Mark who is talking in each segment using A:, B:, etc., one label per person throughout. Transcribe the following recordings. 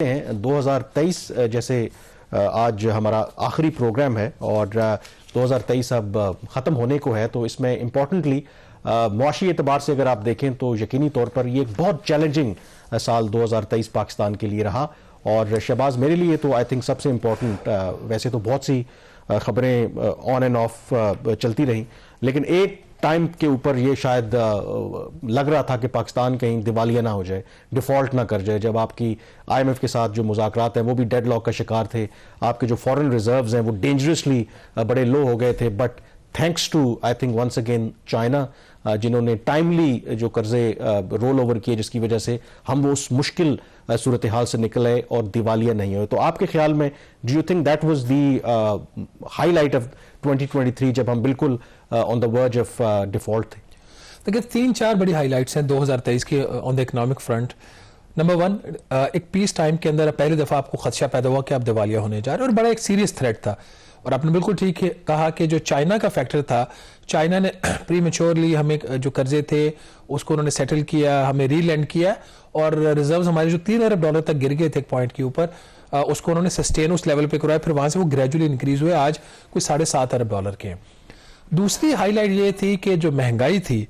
A: ہیں 2023 جیسے آج ہمارا آخری پروگرام ہے اور 2023 اب ختم ہونے کو ہے، تو اس میں امپورٹنٹلی معاشی اعتبار سے اگر آپ دیکھیں تو یقینی طور پر یہ ایک بہت چیلنجنگ سال 2023 پاکستان کے لیے رہا. اور شہباز میرے لیے تو آئی تھنک سب سے امپورٹنٹ، ویسے تو بہت سی خبریں آن اینڈ آف چلتی رہیں، لیکن ایک ٹائم کے اوپر یہ شاید لگ رہا تھا کہ پاکستان کہیں دیوالیہ نہ ہو جائے، ڈیفالٹ نہ کر جائے، جب آپ کی آئی ایم ایف کے ساتھ جو مذاکرات ہیں وہ بھی ڈیڈ لاک کا شکار تھے، آپ کے جو فورن ریزروز ہیں وہ ڈینجرسلی بڑے لو ہو گئے تھے. But thanks to I think once again China, جنہوں نے ٹائملی جو قرضے رول اوور کیے، جس کی وجہ سے ہم وہ اس مشکل صورتحال سے نکل آئے اور دیوالیہ نہیں ہوئے. تو آپ کے خیال میں do you think that was the high light of 2023 جب ہم بالکل آن دا ورج آف ڈیفالٹ تھے؟
B: دیکھیں 3-4 بڑی ہائی لائٹس ہیں 2023 کی آن دا اکنامک فرنٹ. نمبر 1، ایک پیس ٹائم کے اندر پہلی دفعہ آپ کو خدشہ پیدا ہوا کہ آپ دیوالیہ ہونے جا رہے ہیں، اور بڑا ایک سیریس تھریٹ تھا. اور آپ نے بالکل ٹھیک کہا کہ جو چائنا کا فیکٹر تھا، چائنا نے پری میچورلی ہمیں جو قرضے تھے اس کو انہوں نے سیٹل کیا، ہمیں ری لینڈ کیا، اور ریزروز ہمارے جو $3 ارب تک گر گئے تھے ایک پوائنٹ کے اوپر، اس کو انہوں نے سسٹین اس لیول پہ کرایا، پھر وہاں سے وہ گریجولی انکریز ہوئے، آج کوئی $7.5 ارب کے ہیں. دوسری ہائی لائٹ یہ تھی کہ جو مہنگائی تھی،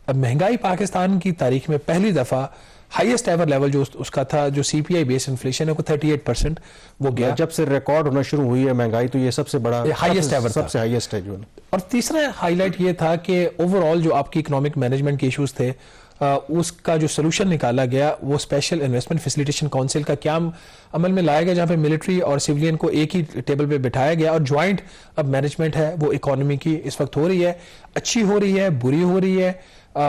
B: اب مہنگائی پاکستان کی تاریخ میں پہلی دفعہ ہائیسٹ ایور لیول جو اس کا تھا، جو سی پی آئی بیس انفلیشن ہے وہ 38% وہ گیا.
A: جب سے ریکارڈ ہونا شروع ہوئی ہے مہنگائی تو یہ سب سے بڑا
B: ہائیسٹ ایور،
A: سب سے ہائیسٹ ہے جو.
B: اور تیسرا ہائی لائٹ یہ تھا کہ اوور آل جو آپ کی اکنامک مینجمنٹ کے ایشوز تھے، اس کا جو سلوشن نکالا گیا وہ اسپیشل انویسٹمنٹ فیسیلیٹیشن کونسل کا قیام عمل میں لایا گیا، جہاں پہ ملٹری اور سیولین کو ایک ہی ٹیبل پہ بٹھایا گیا، اور جوائنٹ اب مینجمنٹ ہے وہ اکانومی کی اس وقت ہو رہی ہے، اچھی ہو رہی ہے، بری ہو رہی ہے،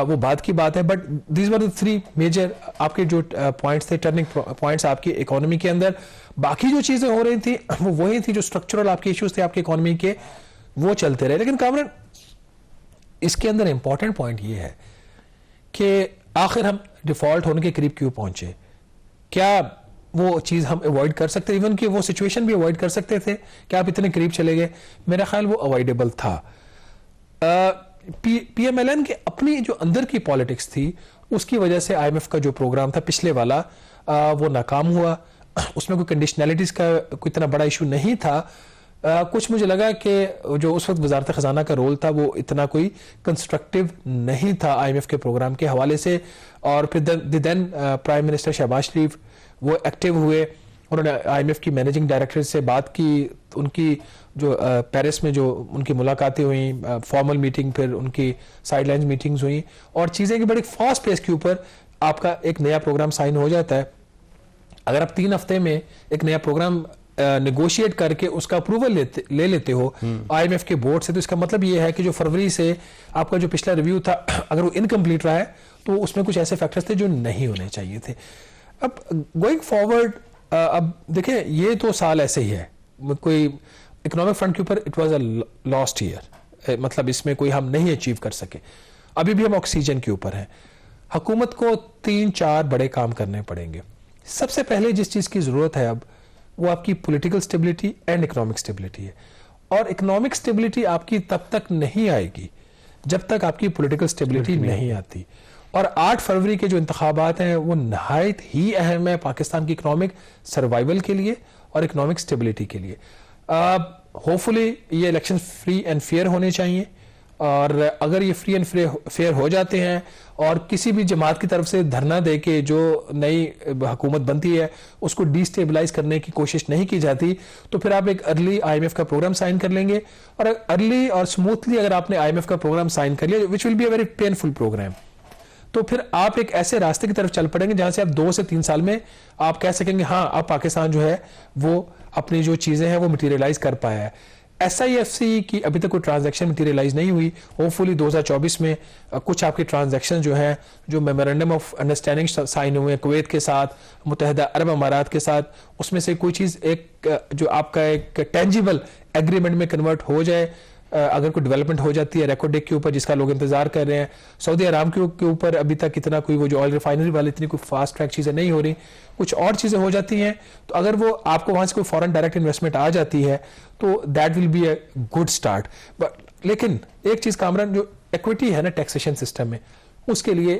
B: وہ بات کی بات ہے. بٹ دیز ور 3 میجر آپ کے جو پوائنٹس تھے، ٹرننگ پوائنٹس آپ کی اکانومی کے اندر. باقی جو چیزیں ہو رہی تھیں وہ وہی تھی جو اسٹرکچرل آپ کے ایشوز تھے آپ کی اکانومی کے، وہ چلتے رہے. لیکن کامران، اس کے اندر امپورٹنٹ پوائنٹ یہ ہے کہ آخر ہم ڈیفالٹ ہونے کے قریب کیوں پہنچے؟ کیا وہ چیز ہم اوائڈ کر سکتے، ایون کہ وہ سچویشن بھی اوائڈ کر سکتے تھے؟ کیا آپ اتنے قریب چلے گئے؟ میرا خیال وہ اوائڈیبل تھا. پی ایم ایل این کے اپنی جو اندر کی پالیٹکس تھی، اس کی وجہ سے آئی ایم ایف کا جو پروگرام تھا پچھلے والا وہ ناکام ہوا. اس میں کوئی کنڈیشنلٹیز کا کوئی اتنا بڑا ایشو نہیں تھا. کچھ مجھے لگا کہ جو اس وقت وزارت خزانہ کا رول تھا وہ اتنا کوئی کنسٹرکٹیو نہیں تھا آئی ایم ایف کے پروگرام کے حوالے سے. اور پھر دین پرائم منسٹر شہباز شریف وہ ایکٹیو ہوئے، انہوں نے آئی ایم ایف کی مینیجنگ ڈائریکٹر سے بات کی، ان کی جو پیرس میں جو ان کی ملاقاتیں ہوئیں، فارمل میٹنگ، پھر ان کی سائڈ لائنز میٹنگز ہوئیں، اور چیزیں کی بڑی فاسٹ پیس کے اوپر آپ کا ایک نیا پروگرام سائن ہو جاتا ہے. اگر آپ 3 ہفتے میں ایک نیا پروگرام نیگوشیٹ کر کے اس کا اپروول لے لیتے ہو آئی ایم ایف کے بورڈ سے، تو اس کا مطلب یہ ہے کہ جو فروری سے آپ کا جو پچھلا ریویو تھا اگر وہ انکمپلیٹ رہا ہے تو اس میں کچھ ایسے فیکٹرز تھے جو نہیں ہونے چاہیے تھے. اب گوئنگ فارورڈ، اب دیکھیں یہ تو سال ایسے ہی ہے، کوئی اکنامک فرنٹ کے اوپر it was a last year, مطلب اس میں کوئی ہم نہیں اچیو کر سکے. ابھی بھی ہم آکسیجن کے اوپر ہیں. حکومت کو 3-4 بڑے کام کرنے پڑیں گے. سب سے پہلے جس چیز کی ضرورت ہے اب وہ آپ کی political stability and economic stability ہے. اور اکنامک سٹیبلٹی آپ کی تب تک نہیں آئے گی جب تک آپ کی پولیٹیکل سٹیبلٹی نہیں آتی. اور 8 فروری کے جو انتخابات ہیں وہ نہایت ہی اہم ہے پاکستان کی اکنامک سروائیول کے لیے اور اکنامک سٹیبلٹی کے لیے. ہوپفلی یہ الیکشن فری اینڈ فیئر ہونے چاہیے، اور اگر یہ فری اینڈ فیئر ہو جاتے ہیں اور کسی بھی جماعت کی طرف سے دھرنا دے کے جو نئی حکومت بنتی ہے اس کو ڈی سٹیبلائز کرنے کی کوشش نہیں کی جاتی، تو پھر آپ ایک ارلی آئی ایم ایف کا پروگرام سائن کر لیں گے. اور ارلی اور سموتھلی اگر آپ نے آئی ایم ایف کا پروگرام سائن کر لیا، which will be a very painful programme, تو پھر آپ ایک ایسے راستے کی طرف چل پڑیں گے جہاں سے آپ 2 سے 3 سال میں آپ کہہ سکیں گے ہاں اب پاکستان جو ہے وہ اپنی جو چیزیں ہیں وہ مٹیریلائز کر پایا ہے. ایس آئی ایف سی کی ابھی تک کوئی ٹرانزیکشن مٹیریلائز نہیں ہوئی. ہوپفلی 2024 میں کچھ آپ کے ٹرانزیکشن جو ہیں، جو میمورنڈم آف انڈرسٹینڈنگ سائن ہوئے کویت کے ساتھ، متحدہ عرب امارات کے ساتھ، اس میں سے کوئی چیز ایک جو آپ کا ایک ٹینجیبل ایگریمنٹ میں کنورٹ ہو جائے، اگر کوئی ڈیولپمنٹ ہو جاتی ہے ریکارڈ ڈیک کے اوپر جس کا لوگ انتظار کر رہے ہیں. سعودی ارام کے اوپر ابھی تک اتنا کوئی وہ جو آئل ریفائنری والے اتنی کوئی فاسٹ ٹریک چیزیں نہیں ہو رہی، کچھ اور چیزیں ہو جاتی ہیں. تو اگر وہ آپ کو وہاں سے کوئی فورن ڈائریکٹ انویسٹمنٹ آ جاتی ہے تو that will be a good start. لیکن ایک چیز کامران، جو ایکویٹی ہے نا ٹیکسیشن سسٹم میں، اس کے لیے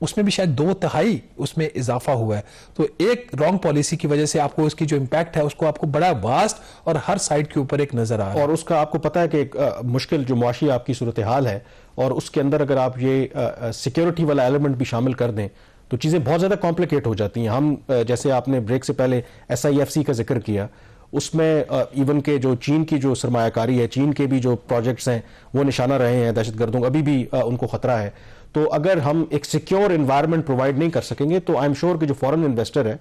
B: اس میں بھی شاید 2/3 اس میں اضافہ ہوا ہے. تو ایک رانگ پالیسی کی وجہ سے آپ کو اس کی جو امپیکٹ ہے اس کو آپ کو بڑا واسٹ اور ہر سائڈ کے اوپر ایک نظر آ رہا ہے.
A: اور اس کا آپ کو پتا ہے کہ ایک مشکل جو معاشی آپ کی صورتحال ہے اور اس کے اندر اگر آپ یہ سیکیورٹی والا ایلیمنٹ بھی شامل کر دیں تو چیزیں بہت زیادہ کمپلیکیٹ ہو جاتی ہیں. ہم جیسے آپ نے بریک سے پہلے SIFC کا ذکر کیا, اس میں ایون کہ جو چین کی جو سرمایہ کاری ہے, چین کے بھی جو پروجیکٹس ہیں وہ نشانہ رہے ہیں دہشت گردوں, ابھی بھی ان کو خطرہ ہے. تو اگر ہم ایک سیکیور انوائرمنٹ پرووائڈ نہیں کر سکیں گے تو آئی ایم شیور کہ جو فورن انویسٹر ہے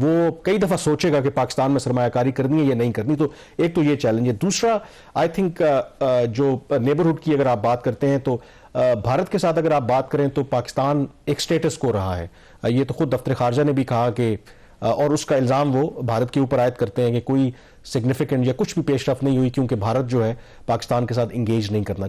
A: وہ کئی دفعہ سوچے گا کہ پاکستان میں سرمایہ کاری کرنی ہے یا نہیں کرنی. تو ایک تو یہ چیلنج ہے. دوسرا آئی تھنک جو نیبرہڈ کی اگر آپ بات کرتے ہیں تو بھارت کے ساتھ اگر آپ بات کریں تو پاکستان ایک سٹیٹس کو رہا ہے. یہ تو خود دفتر خارجہ نے بھی کہا کہ, اور اس کا الزام وہ بھارت کے اوپر عائد کرتے ہیں کہ کوئی سگنیفیکنٹ یا کچھ بھی پیش رفت نہیں ہوئی کیونکہ بھارت جو ہے پاکستان کے ساتھ انگیج نہیں کرنا